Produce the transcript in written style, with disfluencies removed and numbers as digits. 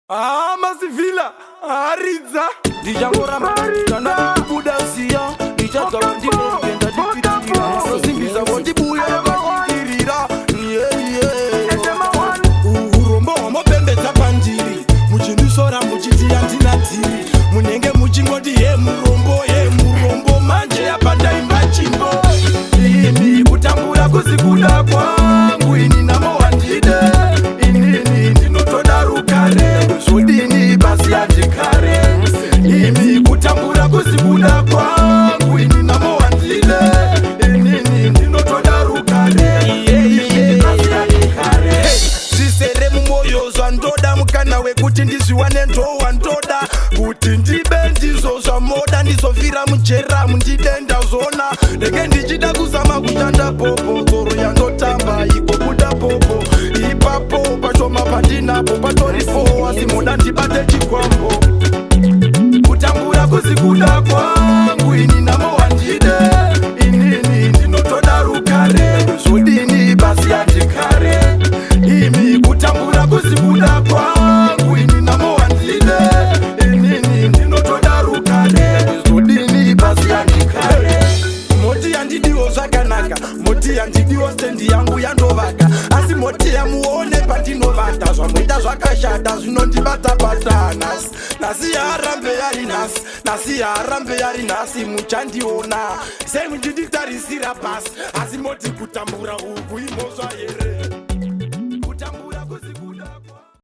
Masivila aridza Dijangoramba kana kubuda usiya dijatoro ndipenda dipitira simbiza bondibuya badirira urombo wamopembedza pandiri muchindusora muchiti yandinatiri munenge muchingoti ye murombo manje yapandaimba chimbo ini kutambura kuzikuda kwangu ini namo wandide inini ndinotoda rukare zvodini basi yandikare imi kutambura kuzikuda kwangu ini namo wandide inini ndinotoda rukare zvisere mumwoyo zvandoda mukana wekuti ndizviwane ndowandoda kuti ndibe ndizvo zvamoda ndizofira mujera mundidenda zona ndenge ndichida kuzama kushanda popo dzoro yandotamba ikobuda popo ipapo pashoma pandinapo patoripo asi moda ndibate chikwambo kutambura kuzikuda kwangu ini namo wandide inini ndinotoda rukare zvodini basi yandikare imi kutambura kuzikuda kwangu ini namo wandide inini ndinotoda rukare zvodini basi yandikare moti yandidiwo zvakanaka moti yandidiwo stendi yangu yandovaka asi moti yamuone pandinovata zvamoita zvakashata zvinondibata-bata nhasi yaarambe yari nhasi muchandiona sei mundiditarisira pasi asi moti kutambura uku imozva here